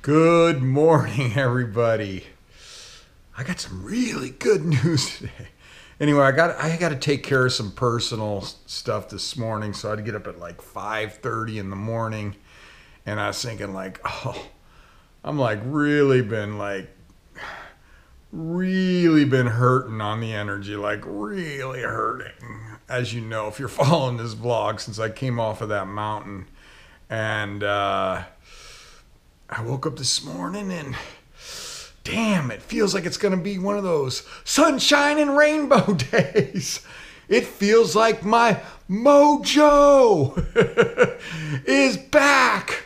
Good morning, everybody. I got some really good news today. Anyway, I got to take care of some personal stuff this morning, so I had to get up at like 5:30 in the morning, and I was thinking I'm like really been hurting on the energy, like really hurting. As you know, if you're following this vlog, since I came off of that mountain, and I woke up this morning and damn, it feels like it's going to be one of those sunshine and rainbow days. It feels like my mojo is back.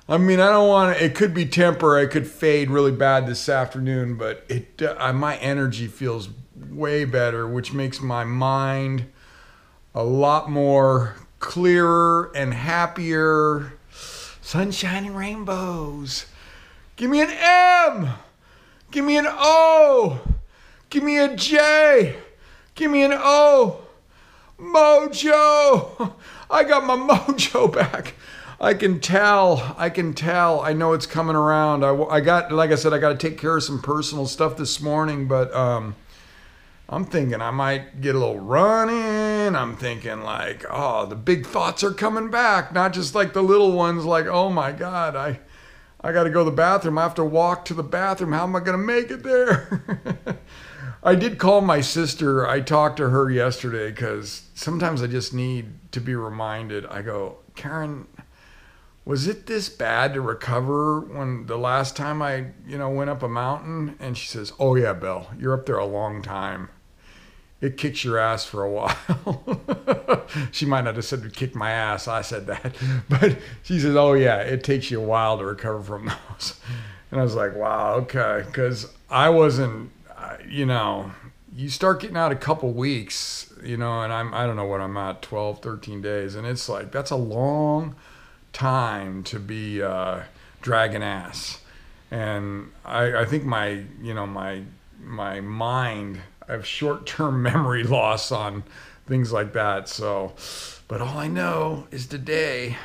I mean, I don't want to, it could be temporary. It could fade really bad this afternoon, but my energy feels way better, which makes my mind a lot more clearer and happier. Sunshine and rainbows. Give me an M. Give me an O. Give me a J. Give me an O. Mojo. I got my mojo back. I can tell. I know it's coming around. Like I said, I got to take care of some personal stuff this morning, but I'm thinking I might get a little run in. I'm thinking like, oh, the big thoughts are coming back. Not just like the little ones like, oh my God, I got to go to the bathroom. I have to walk to the bathroom. How am I going to make it there? I did call my sister. I talked to her yesterday because sometimes I just need to be reminded. I go, Karen, was it this bad to recover when the last time I, went up a mountain? And she says, oh yeah, Bill, you're up there a long time. It kicks your ass for a while. She might not have said it kicked my ass. I said that. But she says, oh yeah, it takes you a while to recover from those. And I was like, wow, okay. Because I wasn't, you start getting out a couple weeks, and I don't know what I'm at, 12, 13 days. And it's like, that's a long time to be dragging ass. And I think my mind, I have short-term memory loss on things like that. So, but all I know is today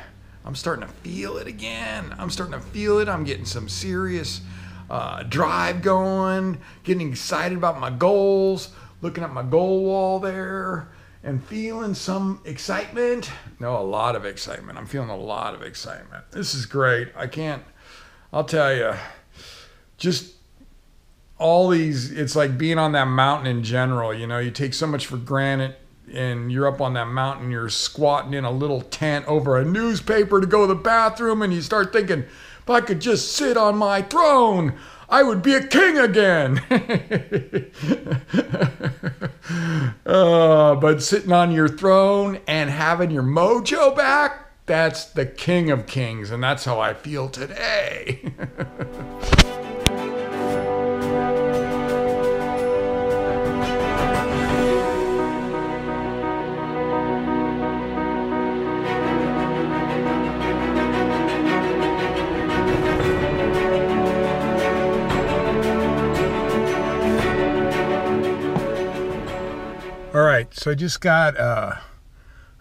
I'm starting to feel it again. I'm getting some serious drive going, getting excited about my goals, looking at my goal wall there and feeling some excitement. No, a lot of excitement. I'm feeling a lot of excitement. This is great. I'll tell you, just all these, it's like being on that mountain in general. You take so much for granted, and you're up on that mountain, you're squatting in a little tent over a newspaper to go to the bathroom, and you start thinking, if I could just sit on my throne, I would be a king again. But sitting on your throne and having your mojo back, that's the king of kings, and that's how I feel today. All right, so I just got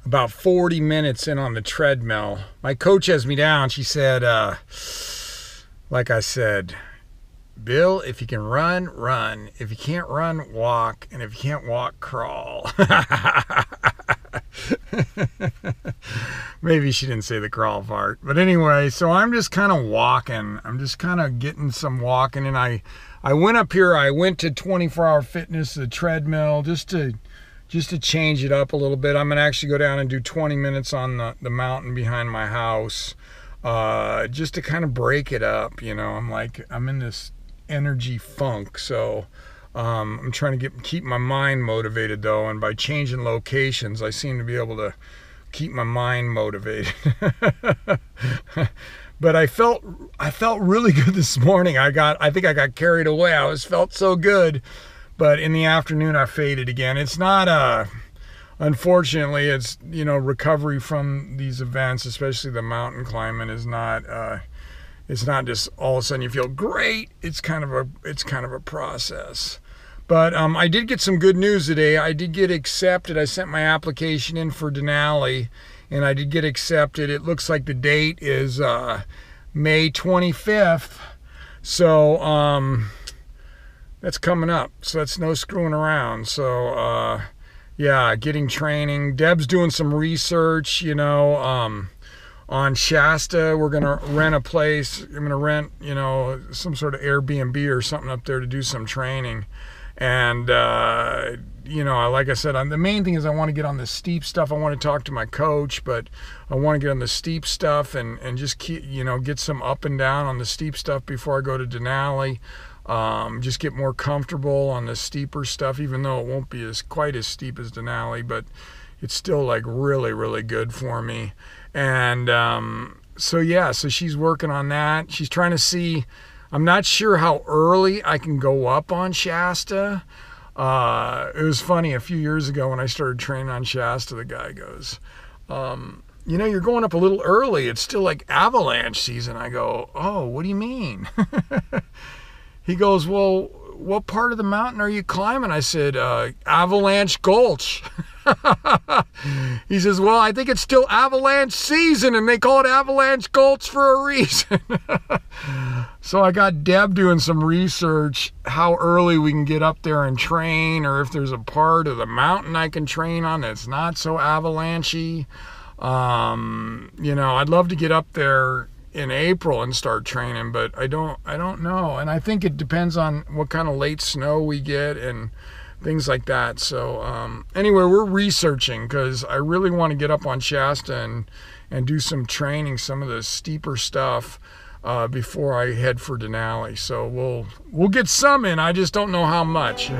about 40 minutes in on the treadmill. My coach has me down. She said, like I said, Bill, if you can run, run. If you can't run, walk. And if you can't walk, crawl. Maybe she didn't say the crawl part. But anyway, so I'm just kind of walking. I'm just kind of getting some walking. And I went up here. I went to 24-hour fitness, the treadmill, just to change it up a little bit. I'm going to actually go down and do 20 minutes on the mountain behind my house, just to kind of break it up. I'm in this energy funk. So I'm trying to keep my mind motivated though. And by changing locations, I seem to be able to keep my mind motivated. But I felt really good this morning. I think I got carried away. Felt so good. But in the afternoon, I faded again. It's not, unfortunately, it's, recovery from these events, especially the mountain climbing, is not, it's not just all of a sudden you feel great. It's kind of a process. But I did get some good news today. I did get accepted. I sent my application in for Denali, and I did get accepted. It looks like the date is May 25th. So that's coming up. So that's no screwing around. So yeah, getting training. Deb's doing some research, you know, on Shasta. We're gonna rent a place. I'm gonna rent, you know, some sort of Airbnb or something up there to do some training. And you know, like I said, the main thing is I want to get on the steep stuff. I want to talk to my coach, but I want to get on the steep stuff and just keep, you know, get some up and down on the steep stuff before I go to Denali. Just get more comfortable on the steeper stuff, even though it won't be quite as steep as Denali, but it's still like really, really good for me. And so yeah, so she's working on that. She's trying to see, I'm not sure how early I can go up on Shasta. It was funny, a few years ago when I started training on Shasta, the guy goes, you know, you're going up a little early. It's still like avalanche season. I go, oh, what do you mean? He goes, well, what part of the mountain are you climbing? I said, Avalanche Gulch. He says, well, I think it's still avalanche season and they call it Avalanche Gulch for a reason. So I got Deb doing some research, how early we can get up there and train, or if there's a part of the mountain I can train on that's not so avalanchy. You know, I'd love to get up there in April and start training, but I don't know. And I think it depends on what kind of late snow we get and things like that. So anyway, we're researching because I really want to get up on Shasta and do some training, some of the steeper stuff before I head for Denali. So we'll get some in. I just don't know how much.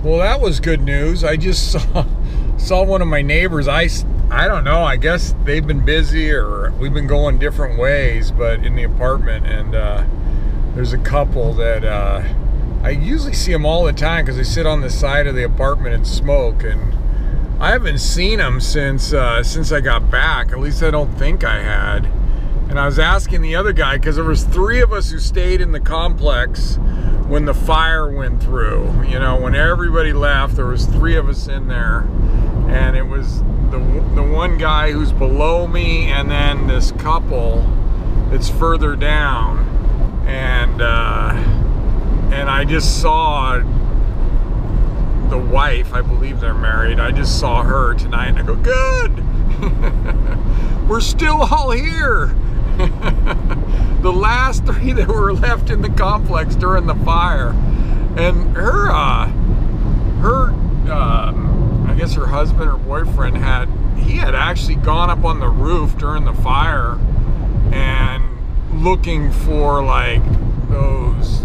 Well, that was good news. I just saw one of my neighbors. I don't know, I guess they've been busy or we've been going different ways, but in the apartment, and there's a couple that I usually see them all the time because they sit on the side of the apartment and smoke, and I haven't seen them since I got back. At least I don't think I had. And I was asking the other guy, because there was 3 of us who stayed in the complex when the fire went through. You know, when everybody left, there was 3 of us in there, and it was the one guy who's below me, and then this couple that's further down, and I just saw the wife. I believe they're married. I just saw her tonight, and I go, good. We're still all here. The last 3 that were left in the complex during the fire, and I guess her husband or boyfriend had actually gone up on the roof during the fire and looking for like those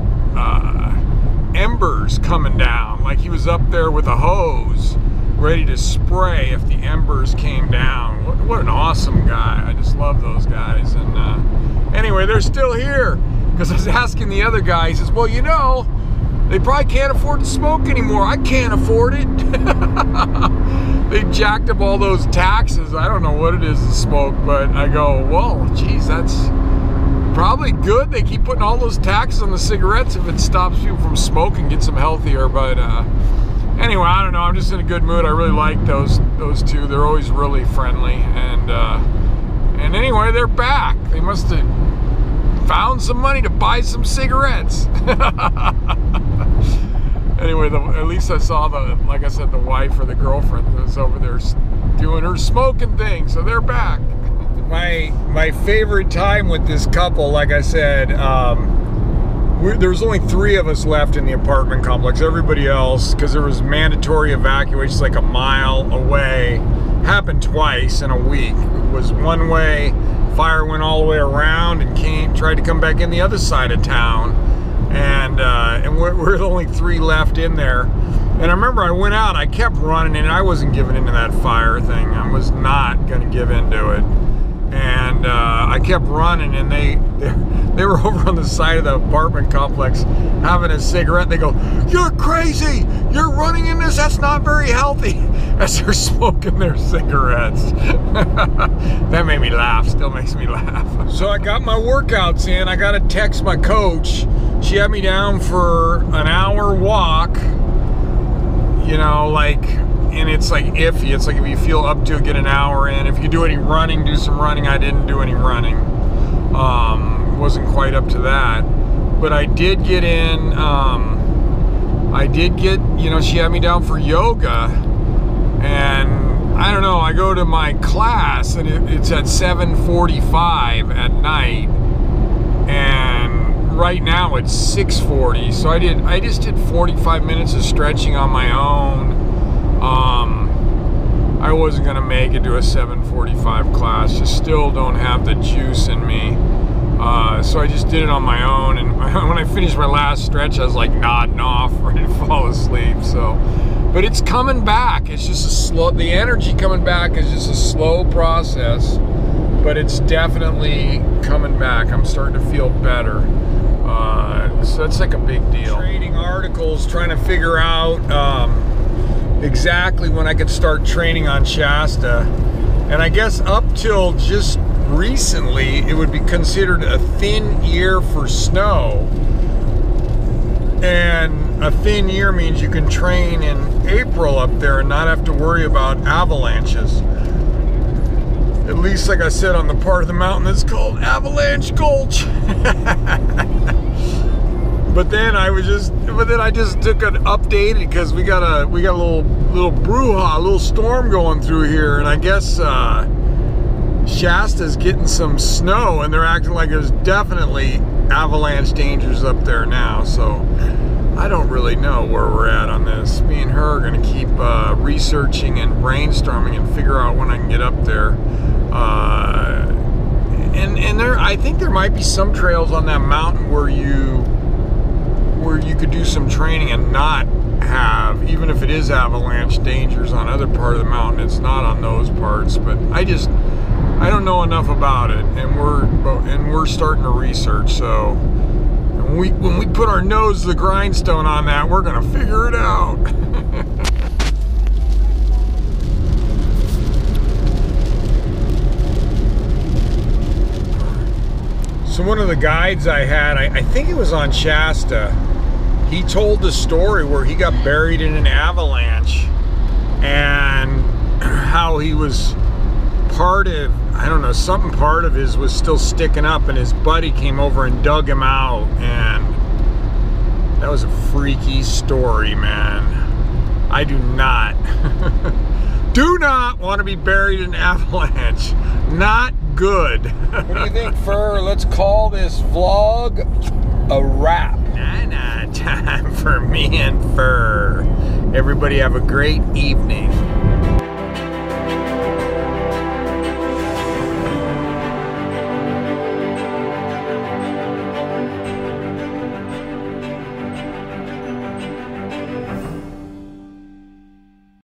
embers coming down. Like he was up there with a hose ready to spray if the embers came down. What an awesome guy. I just love those guys. And anyway, they're still here, because I was asking the other guy. He says, well, you know, they probably can't afford to smoke anymore. I can't afford it. They jacked up all those taxes. I don't know what it is to smoke, but I go, well, geez, that's probably good. They keep putting all those taxes on the cigarettes if it stops people from smoking, gets them healthier. But anyway, I don't know. I'm just in a good mood. I really like those 2. They're always really friendly, and anyway, they're back. They must have found some money to buy some cigarettes. Anyway, at least I saw like I said, the wife or the girlfriend was over there doing her smoking thing. So they're back. My favorite time with this couple, like I said, there's only 3 of us left in the apartment complex. Everybody else, because there was mandatory evacuation like a mile away, happened twice in a week. It was one way, fire went all the way around and tried to come back in the other side of town, and we're the only 3 left in there. And I remember I went out, I kept running, and I wasn't giving into that fire thing. I was not going to give into it. And I kept running, and they were over on the side of the apartment complex having a cigarette. They go, "You're crazy! You're running in this. That's not very healthy." As they're smoking their cigarettes. That made me laugh. Still makes me laugh. So I got my workouts in. I got to text my coach. She had me down for an hour walk. You know, like, and it's like iffy. It's like if you feel up to it, get an hour in. If you do any running, do some running. I didn't do any running. Wasn't quite up to that. But I did get in, you know, she had me down for yoga. And I don't know, I go to my class and it's at 7:45 at night. And right now it's 6:40. So I just did 45 minutes of stretching on my own. I wasn't gonna make it to a 7:45 class. Just still don't have the juice in me. So I just did it on my own, and when I finished my last stretch, I was like nodding off, ready to fall asleep. So, but it's coming back. It's just a slow. The energy coming back is just a slow process, but it's definitely coming back. I'm starting to feel better. So that's like a big deal. Trading articles, trying to figure out exactly when I could start training on Shasta, and I guess up till just recently it would be considered a thin year for snow, and a thin year means you can train in April up there and not have to worry about avalanches, at least like I said on the part of the mountain that's called Avalanche Gulch. But then I just took an update because we got a little brouhaha, a little storm going through here, and I guess Shasta's getting some snow, and they're acting like there's definitely avalanche dangers up there now. So I don't really know where we're at on this. Me and her are going to keep researching and brainstorming and figure out when I can get up there. And there, I think there might be some trails on that mountain where you could do some training and not have, even if it is avalanche dangers on other part of the mountain, it's not on those parts. But I don't know enough about it, and we're starting to research. So when we put our nose to the grindstone on that, we're gonna figure it out. So one of the guides I had, I think it was on Shasta, he told the story where he got buried in an avalanche, and how he was part of, I don't know, something part of his was still sticking up, and his buddy came over and dug him out, and that was a freaky story, man. I do not want to be buried in an avalanche. Not good. What do you think, Fur? Let's call this vlog a wrap. Nah, time for me and Fur. Everybody have a great evening.